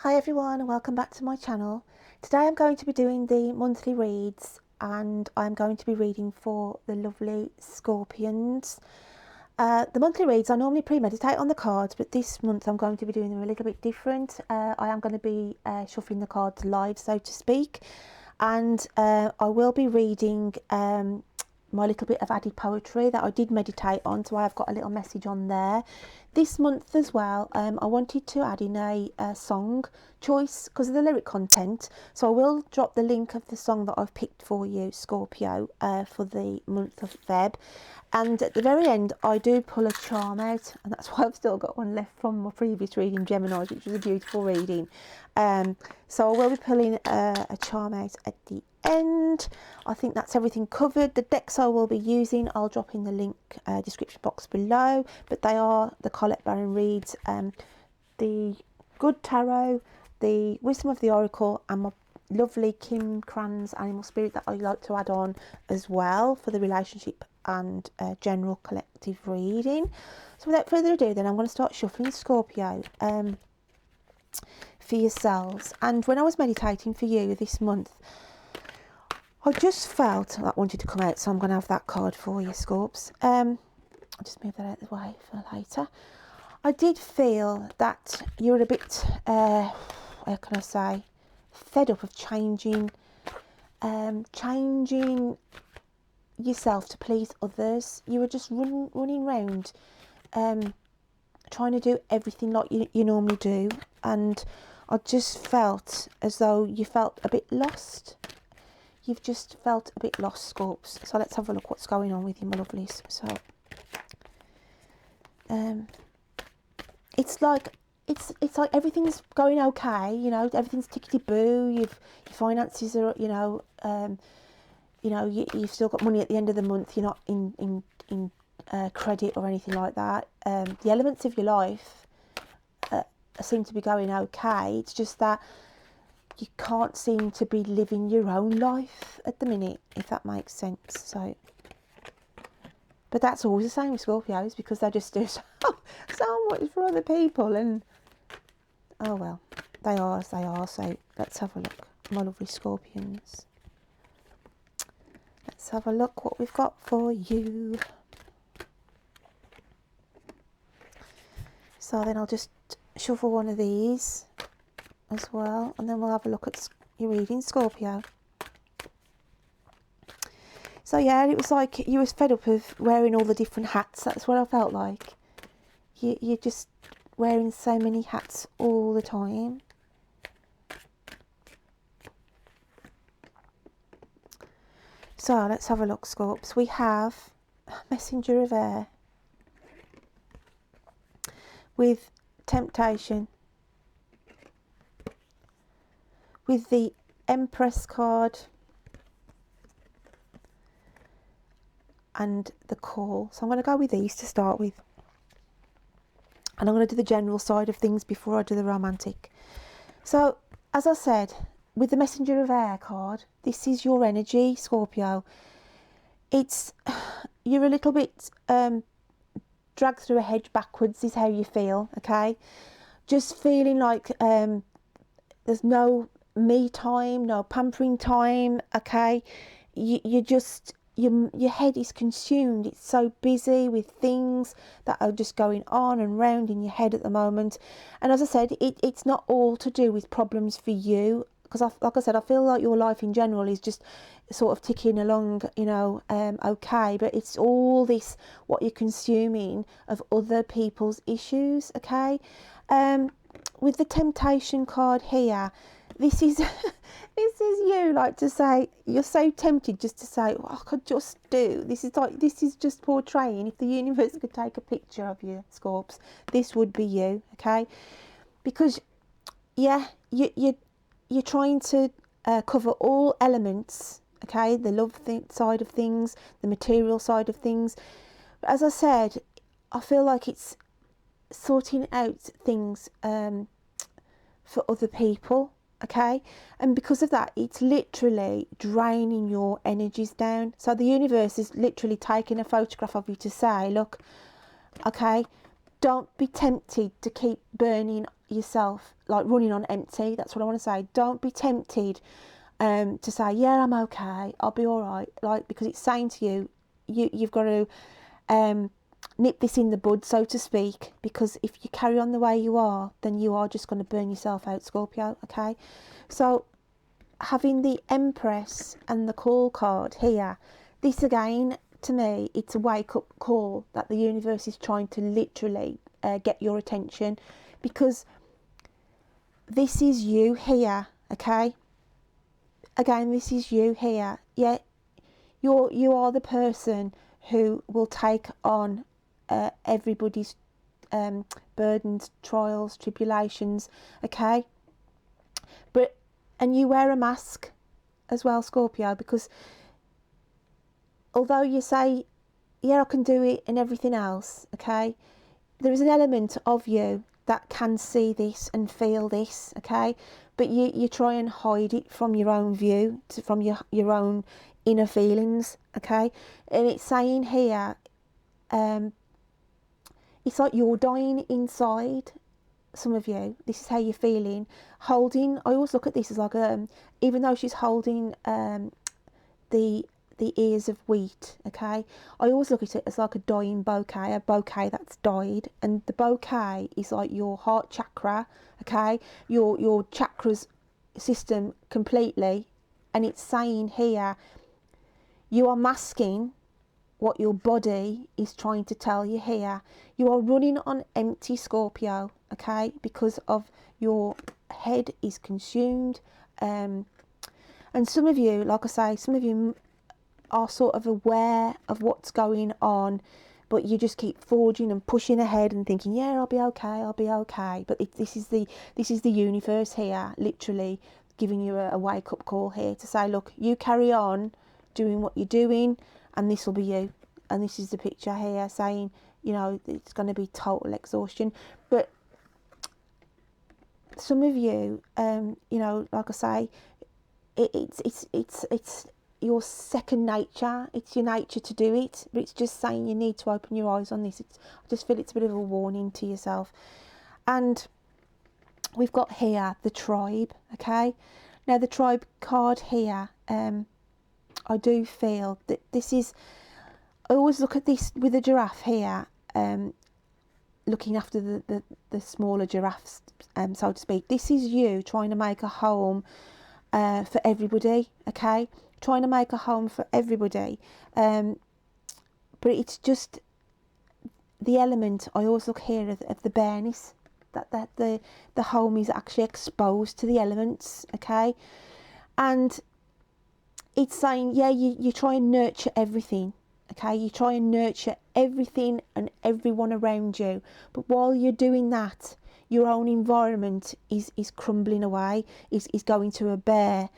Hi everyone and welcome back to my channel. Today I'm going to be doing the monthly reads and I'm going to be reading for the lovely Scorpions. The monthly reads I normally premeditate on the cards, but this month I'm going to be doing them a little bit different. I am going to be shuffling the cards live, so to speak, and I will be reading my little bit of added poetry that I did meditate on, so I've got a little message on there. This month as well, I wanted to add in a song choice because of the lyric content, so I will drop the link of the song that I've picked for you, Scorpio, for the month of Feb. And at the very end I do pull a charm out, and that's why I've still got one left from my previous reading, Gemini's, which was a beautiful reading. So I will be pulling a charm out at the end. I think that's everything covered. The decks I will be using, I'll drop in the link description box below, but they are the Colette-Baron-Reid, the Good Tarot, the Wisdom of the Oracle, and my lovely Krans Animal Spirit that I like to add on as well for the relationship and general collective reading. So without further ado, then I'm going to start shuffling Scorpio for yourselves. And when I was meditating for you this month, I just felt that wanted to come out, so I'm going to have that card for you, Scorps. I'll just move that out of the way for later. I did feel that you were a bit, how can I say, fed up of changing yourself to please others. You were just running around trying to do everything like you normally do, and I just felt as though you felt a bit lost. You've just felt a bit lost, Scorps. So let's have a look what's going on with you, my lovelies. So it's like everything's going okay, you know, everything's tickety boo. Your finances are, you've still got money at the end of the month. You're not in credit or anything like that. The elements of your life seem to be going okay. It's just that you can't seem to be living your own life at the minute, if that makes sense. So, but that's always the same with Scorpios, because they just do so much for other people, and oh well, they are as they are. So let's have a look, my lovely Scorpions. Let's have a look what we've got for you. So then I'll just shuffle one of these as well, and then we'll have a look at your reading, Scorpio. So yeah, it was like you was fed up of wearing all the different hats. That's what I felt like. You're just wearing so many hats all the time. So let's have a look, Scorps. We have Messenger of Air with Temptation, with the Empress card and the Call. So I'm going to go with these to start with, and I'm going to do the general side of things before I do the romantic. So as I said, with the Messenger of Air card, this is your energy, Scorpio. It's, you're a little bit dragged through a hedge backwards is how you feel, okay? Just feeling like there's no me time, no pampering time, okay? You just, your head is consumed. It's so busy with things that are just going on and round in your head at the moment. And as I said, it's not all to do with problems for you, because like I said, I feel like your life in general is just sort of ticking along, you know, okay, but it's all this, what you're consuming of other people's issues, okay? With the Temptation card here, this is this is you, like, to say, you're so tempted just to say, oh, I could just do this. Is like, this is just portraying, if the universe could take a picture of you, Scorps, this would be you, okay? Because yeah, you're trying to cover all elements, okay? The love side of things, the material side of things. But as I said, I feel like it's sorting out things for other people, okay? And because of that, it's literally draining your energies down. So the universe is literally taking a photograph of you to say, look, okay, don't be tempted to keep burning yourself like running on empty. That's what I want to say. Don't be tempted to say, yeah, I'm okay, I'll be all right, like, because it's saying to you, you've got to nip this in the bud, so to speak, because if you carry on the way you are, then you are just going to burn yourself out, Scorpio, okay? So having the Empress and the Call card here, this again, to me, it's a wake-up call that the universe is trying to literally get your attention, because this is you here, okay? Again, this is you here. Yeah, you are the person who will take on everybody's burdens, trials, tribulations, okay? And you wear a mask as well, Scorpio, because although you say, yeah, I can do it and everything else, okay, there is an element of you that can see this and feel this, okay, but you try and hide it from your own view, from your own inner feelings, okay? And it's saying here, it's like you're dying inside, some of you. This is how you're feeling. Holding, I always look at this as like, even though she's holding the ears of wheat, okay, I always look at it as like a dying bouquet, a bouquet that's died, and the bouquet is like your heart chakra, okay, your chakras system completely, and it's saying here, you are masking what your body is trying to tell you here. You are running on empty, Scorpio, okay, because of your head is consumed, and some of you, like I say, some of you are sort of aware of what's going on, but you just keep forging and pushing ahead and thinking, yeah, I'll be okay. But this is the universe here, literally giving you a wake-up call here to say, look, you carry on doing what you're doing, and this will be you. And this is the picture here saying, you know, it's going to be total exhaustion. But some of you, you know, like I say, it's your second nature. It's your nature to do it, but it's just saying you need to open your eyes on this. I just feel it's a bit of a warning to yourself. And we've got here the tribe, okay? Now the tribe card here, I do feel that this is, I always look at this with a giraffe here, looking after the smaller giraffes, so to speak. This is you trying to make a home for everybody, okay? Trying to make a home for everybody, but it's just the element. I always look here of the bareness, that the home is actually exposed to the elements, okay? And it's saying, yeah, you try and nurture everything, okay? You try and nurture everything and everyone around you, but while you're doing that, your own environment is crumbling away, is going to a bare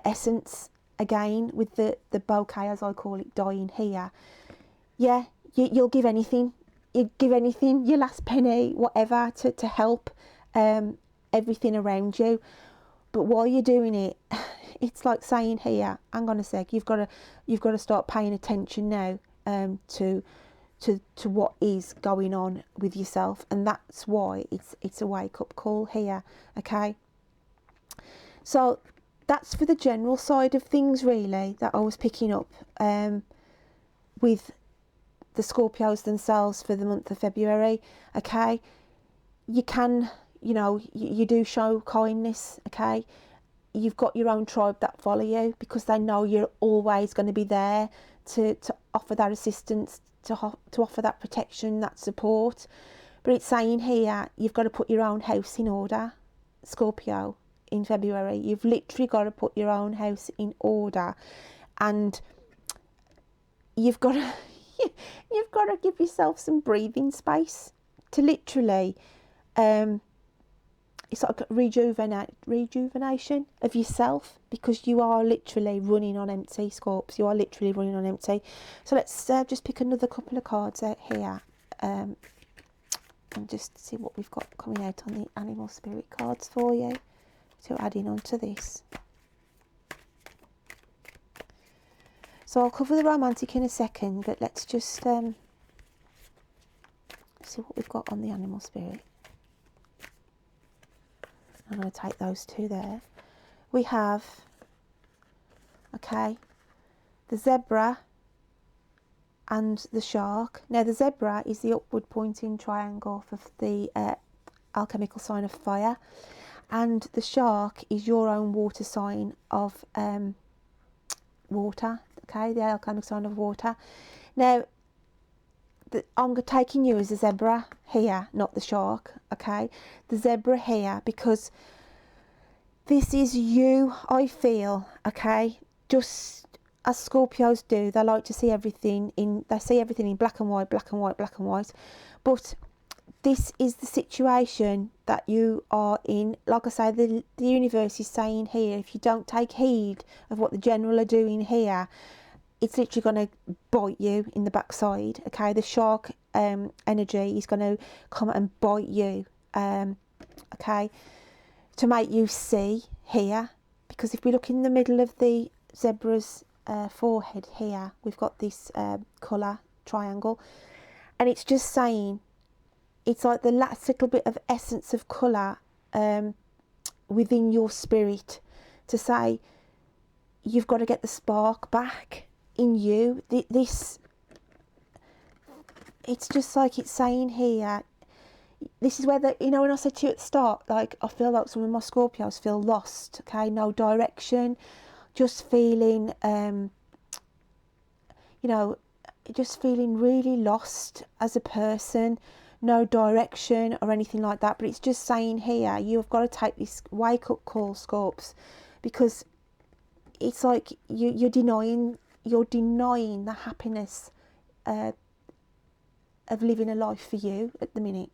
essence again, with the bouquet, as I call it, dying here. Yeah, you'll give anything, your last penny, whatever, to help everything around you. But while you're doing it, it's like saying here, hang on a sec, you've got to start paying attention now to what is going on with yourself, and that's why it's a wake-up call here, okay? So that's for the general side of things, really, that I was picking up with the Scorpios themselves for the month of February, okay? You can, you know, you do show kindness, okay? You've got your own tribe that follow you because they know you're always going to be there to offer that assistance, to offer that protection, that support. But it's saying here, you've got to put your own house in order, Scorpio, in February. You've literally got to put your own house in order, and you've got to give yourself some breathing space to literally it's like a rejuvenation of yourself, because you are literally running on empty, Scorps. You are literally running on empty. So let's just pick another couple of cards out here and just see what we've got coming out on the animal spirit cards for you to add in onto this. So I'll cover the romantic in a second, but let's just see what we've got on the animal spirit. I'm going to take those two there. We have, okay, the zebra and the shark. Now the zebra is the upward pointing triangle for the alchemical sign of fire, and the shark is your own water sign of water, okay, the alchemical sign of water. Now I'm taking you as a zebra here, not the shark, okay, the zebra here, because this is you, I feel, okay, just as Scorpios do. They like to see everything in, they see everything in black and white, black and white, black and white. But this is the situation that you are in. Like I say, the universe is saying here, if you don't take heed of what the general are doing here, it's literally going to bite you in the backside, okay? The shark energy is going to come and bite you, okay, to make you see here. Because if we look in the middle of the zebra's forehead here, we've got this colour triangle, and it's just saying, it's like the last little bit of essence of colour within your spirit to say, you've got to get the spark back in you. This, it's just like it's saying here, this is where the, you know, when I said to you at the start, like, I feel like some of my Scorpios feel lost, okay, no direction, just feeling, you know, just feeling really lost as a person, no direction or anything like that. But it's just saying here, you've got to take this wake up call, Scorps, because it's like you're denying the happiness of living a life for you at the minute,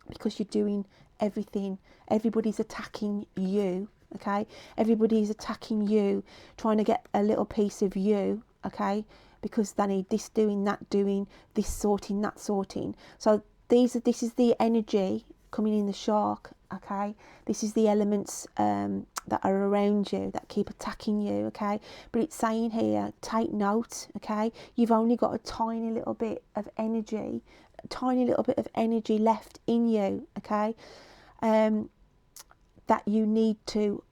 because you're doing everything. Everybody's attacking you, okay? Everybody's attacking you, trying to get a little piece of you, okay? Because they need this doing, that doing, this sorting, that sorting. So this is the energy coming in the shark, okay? This is the elements that are around you that keep attacking you, okay? But it's saying here, take note, okay? You've only got a tiny little bit of energy, left in you, okay? That you need to,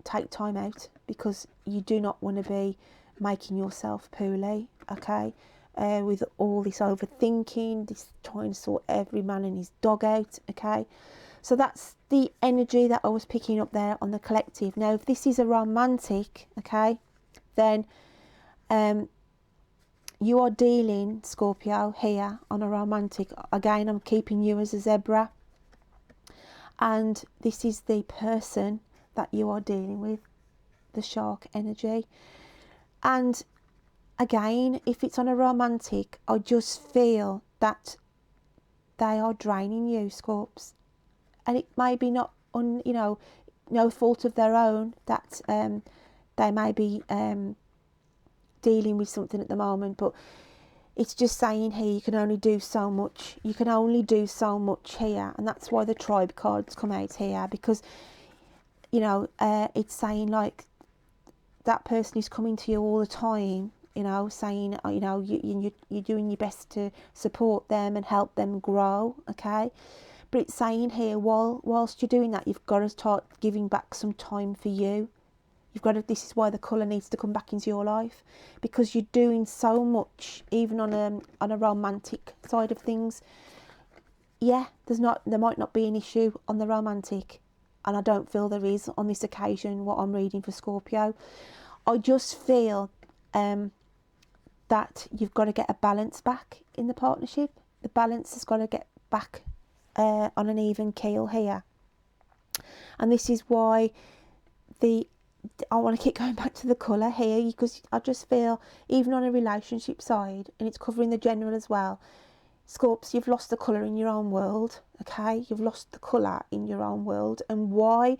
take time out, because you do not want to be making yourself poorly, okay? With all this overthinking, this trying to sort every man and his dog out, okay? So that's the energy that I was picking up there on the collective. Now, if this is a romantic, okay, then you are dealing, Scorpio, here on a romantic. Again, I'm keeping you as a zebra, and this is the person that you are dealing with, the shark energy. And again, if it's on a romantic, I just feel that they are draining you, Scorps, and it may be not no fault of their own that they may be dealing with something at the moment, but it's just saying here, you can only do so much. You can only do so much here, and that's why the tribe cards come out here, because it's saying like that person is coming to you all the time, saying you're doing your best to support them and help them grow, okay? But it's saying here, whilst you're doing that, you've got to start giving back some time for you. This is why the colour needs to come back into your life, because you're doing so much, even on a romantic side of things. Yeah, there might not be an issue on the romantic, and I don't feel there is on this occasion, what I'm reading for Scorpio. I just feel that you've got to get a balance back in the partnership. The balance has got to get back on an even keel here. And this is why I want to keep going back to the colour here, because I just feel, even on a relationship side, and it's covering the general as well, Scorps, you've lost the colour in your own world, okay? You've lost the colour in your own world, and why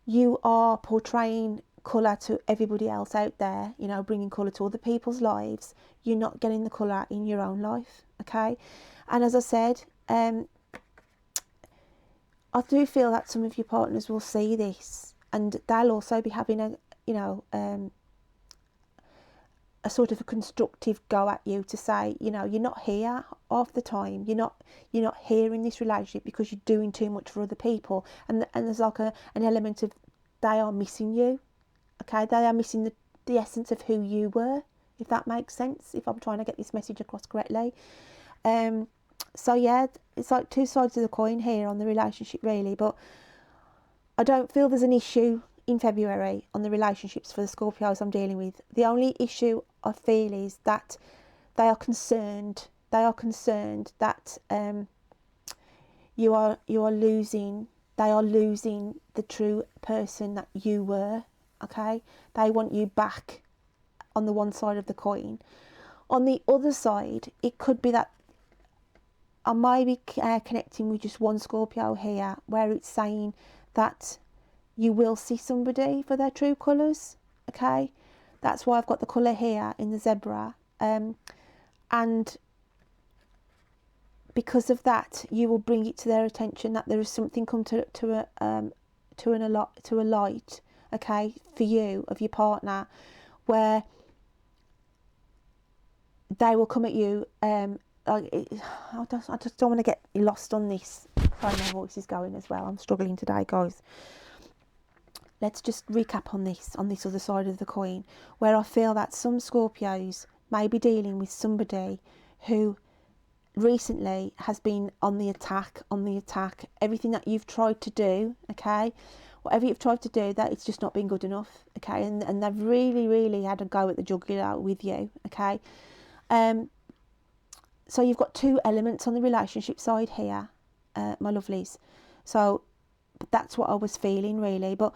you are portraying colour to everybody else out there, bringing colour to other people's lives, you're not getting the colour in your own life, okay? And as I said, I do feel that some of your partners will see this, and they'll also be having a a sort of a constructive go at you to say, you know, you're not here half the time. You're not here in this relationship because you're doing too much for other people. And there's like an element of they are missing you. Okay, they are missing the essence of who you were, if that makes sense, if I'm trying to get this message across correctly. So yeah, it's like two sides of the coin here on the relationship really, but I don't feel there's an issue in February on the relationships for the Scorpios I'm dealing with. The only issue I feel is that they are concerned that they are losing the true person that you were. Okay, they want you back on the one side of the coin. On the other side, it could be that I might be connecting with just one Scorpio here, where it's saying that you will see somebody for their true colours. Okay, that's why I've got the colour here in the zebra, and because of that, you will bring it to their attention that there is something come to a light. Okay, for you, of your partner, where they will come at you. I just don't want to get lost on this. Sorry, my voice is going as well. I'm struggling today, guys. Let's just recap on this other side of the coin, where I feel that some Scorpios may be dealing with somebody who recently has been on the attack. Everything that you've tried to do, okay, whatever you've tried to do, that it's just not been good enough, okay, and they've really had a go at the jugular with you, okay. So you've got two elements on the relationship side here, my lovelies. So that's what I was feeling really, but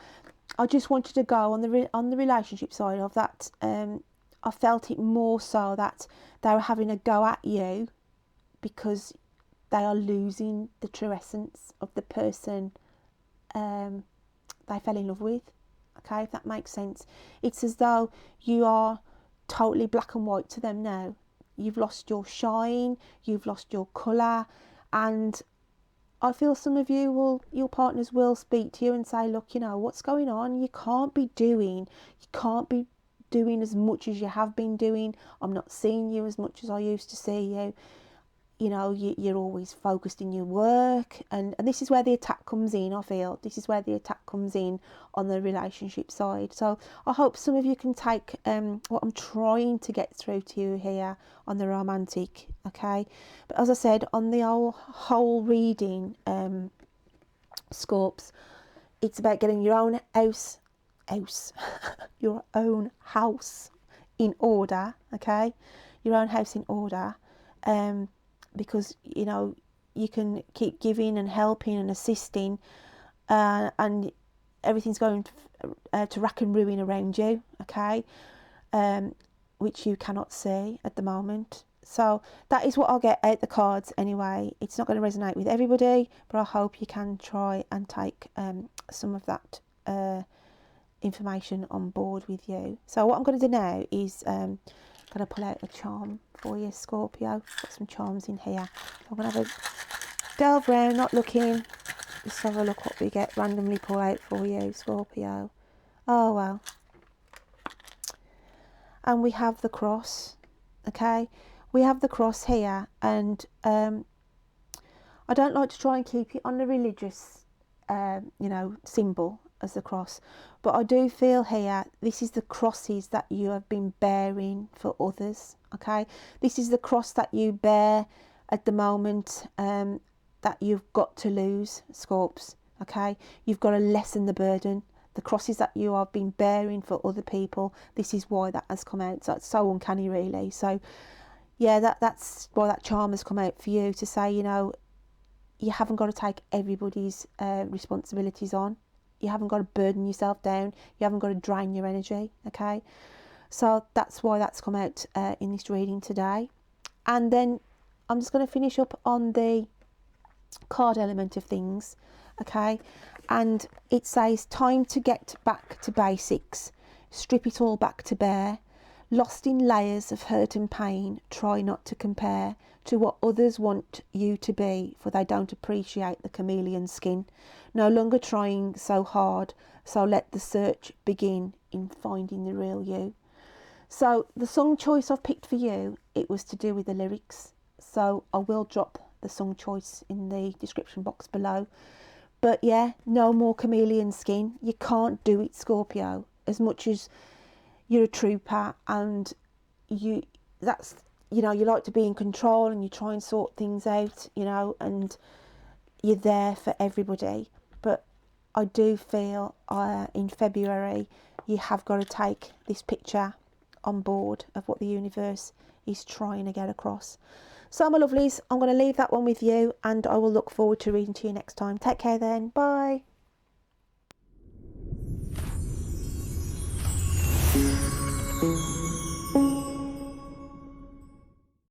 I just wanted to go on the relationship side of that. I felt it more so that they were having a go at you because they are losing the true essence of the person they fell in love with. Okay, if that makes sense. It's as though you are totally black and white to them now. You've lost your shine, you've lost your colour, and I feel some of you your partners will speak to you and say, look, you know, what's going on? You can't be doing as much as you have been doing. I'm not seeing you as much as I used to see you. You know, you're always focused in your work, and this is where the attack comes in. I feel this is where the attack comes in on the relationship side. So I hope some of you can take what I'm trying to get through to you here on the romantic, okay? But as I said, on the whole reading, Scorps, it's about getting your own house, your own house in order, okay? Your own house in order, because, you know, you can keep giving and helping and assisting, and everything's going to rack and ruin around you, okay, which you cannot see at the moment. So that is what I'll get out the cards anyway. It's not going to resonate with everybody, but I hope you can try and take some of that information on board with you. So what I'm going to do now is going to pull out a charm for you, Scorpio. Got some charms in here. So I'm going to have a delve around, not looking. Just have a look what we get randomly pull out for you, Scorpio. Oh, well. And we have the cross, okay? We have the cross here, and I don't like to try and keep it on the religious, you know, symbol as the cross, but I do feel here this is the crosses that you have been bearing for others, okay? This is the cross that you bear at the moment, that you've got to lose, Scorps, okay? You've got to lessen the burden. The crosses that you have been bearing for other people, this is why that has come out. So it's so uncanny, really. So yeah, that's why that charm has come out for you, to say, you know, you haven't got to take everybody's responsibilities on. You haven't got to burden yourself down. You haven't got to drain your energy, okay? So that's why that's come out in this reading today. And then I'm just going to finish up on the card element of things, okay? And it says, time to get back to basics. Strip it all back to bare. Lost in layers of hurt and pain, try not to compare to what others want you to be, for they don't appreciate the chameleon skin. No longer trying so hard, so let the search begin in finding the real you. So the song choice I've picked for you, it was to do with the lyrics. So I will drop the song choice in the description box below. But yeah, no more chameleon skin. You can't do it, Scorpio. As much as you're a trooper and you like to be in control and you try and sort things out, and you're there for everybody. But I do feel in February you have got to take this picture on board of what the universe is trying to get across. So my lovelies, I'm going to leave that one with you, and I will look forward to reading to you next time. Take care then. Bye.